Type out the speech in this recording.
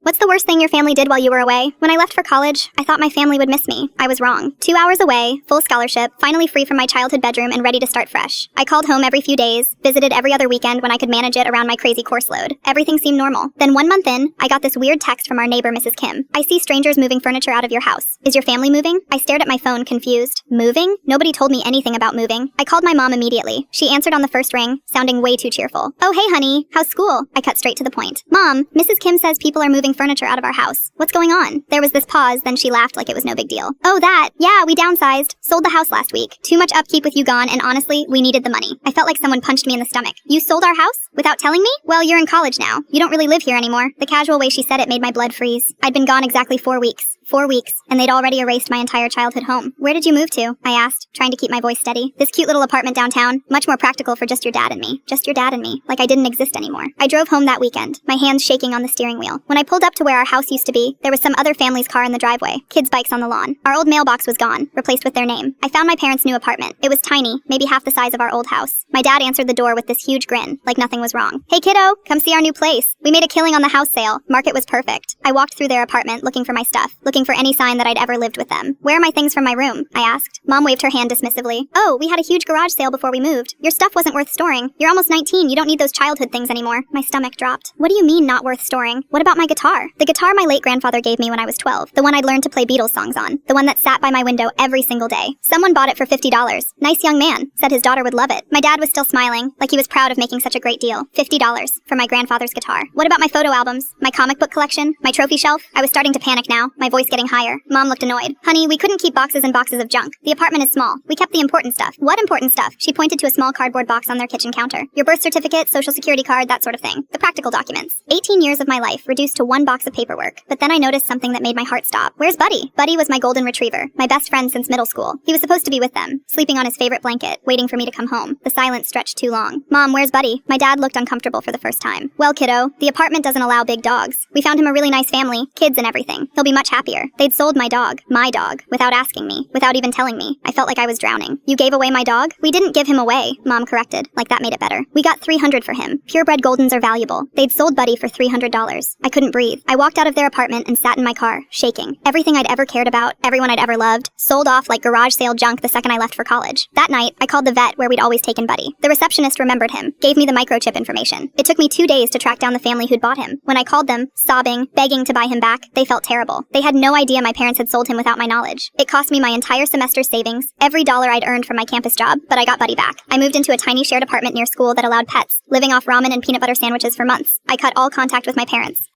What's the worst thing your family did while you were away? When I left for college, I thought my family would miss me. I was wrong. 2 hours away, full scholarship, finally free from my childhood bedroom and ready to start fresh. I called home every few days, visited every other weekend when I could manage it around my crazy course load. Everything seemed normal. Then 1 month in, I got this weird text from our neighbor, Mrs. Kim. I see strangers moving furniture out of your house. Is your family moving? I stared at my phone, confused. Moving? Nobody told me anything about moving. I called my mom immediately. She answered on the first ring, sounding way too cheerful. Oh, hey, honey. How's school? I cut straight to the point. Mom, Mrs. Kim says people are moving furniture out of our house. What's going on? There was this pause, then she laughed like it was no big deal. Oh, that. Yeah, we downsized. Sold the house last week. Too much upkeep with you gone, and honestly, we needed the money. I felt like someone punched me in the stomach. You sold our house? Without telling me? Well, you're in college now. You don't really live here anymore. The casual way she said it made my blood freeze. I'd been gone exactly 4 weeks. 4 weeks, and they'd already erased my entire childhood home. Where did you move to? I asked, trying to keep my voice steady. This cute little apartment downtown, much more practical for just your dad and me. Just your dad and me, like I didn't exist anymore. I drove home that weekend, my hands shaking on the steering wheel. When I pulled up to where our house used to be, there was some other family's car in the driveway, kids' bikes on the lawn. Our old mailbox was gone, replaced with their name. I found my parents' new apartment. It was tiny, maybe half the size of our old house. My dad answered the door with this huge grin, like nothing was wrong. Hey kiddo, come see our new place. We made a killing on the house sale. Market was perfect. I walked through their apartment looking for my stuff, looking for any sign that I'd ever lived with them. Where are my things from my room? I asked. Mom waved her hand dismissively. Oh, we had a huge garage sale before we moved. Your stuff wasn't worth storing. You're almost 19. You don't need those childhood things anymore. My stomach dropped. What do you mean not worth storing? What about my guitar? The guitar my late grandfather gave me when I was 12. The one I'd learned to play Beatles songs on. The one that sat by my window every single day. Someone bought it for $50. Nice young man. Said his daughter would love it. My dad was still smiling, like he was proud of making such a great deal. $50 for my grandfather's guitar. What about my photo albums? My comic book collection? My trophy shelf? I was starting to panic now, my voice getting higher. Mom looked annoyed. Honey, we couldn't keep boxes and boxes of junk. The apartment is small. We kept the important stuff. What important stuff? She pointed to a small cardboard box on their kitchen counter. Your birth certificate, social security card, that sort of thing. The practical documents. 18 years of my life reduced to 1 box of paperwork. But then I noticed something that made my heart stop. Where's Buddy? Buddy was my golden retriever, my best friend since middle school. He was supposed to be with them, sleeping on his favorite blanket, waiting for me to come home. The silence stretched too long. Mom, where's Buddy? My dad looked uncomfortable for the first time. Well, kiddo, the apartment doesn't allow big dogs. We found him a really nice family, kids and everything. He'll be much happier. They'd sold my dog, without asking me, without even telling me. I felt like I was drowning. You gave away my dog? We didn't give him away, Mom corrected, like that made it better. We got $300 for him. Purebred Goldens are valuable. They'd sold Buddy for $300. I couldn't breathe. I walked out of their apartment and sat in my car, shaking. Everything I'd ever cared about, everyone I'd ever loved, sold off like garage sale junk the second I left for college. That night, I called the vet where we'd always taken Buddy. The receptionist remembered him, gave me the microchip information. It took me 2 days to track down the family who'd bought him. When I called them, sobbing, begging to buy him back, they felt terrible. They had no idea my parents had sold him without my knowledge. It cost me my entire semester's savings, every dollar I'd earned from my campus job, but I got Buddy back. I moved into a tiny shared apartment near school that allowed pets, living off ramen and peanut butter sandwiches for months. I cut all contact with my parents.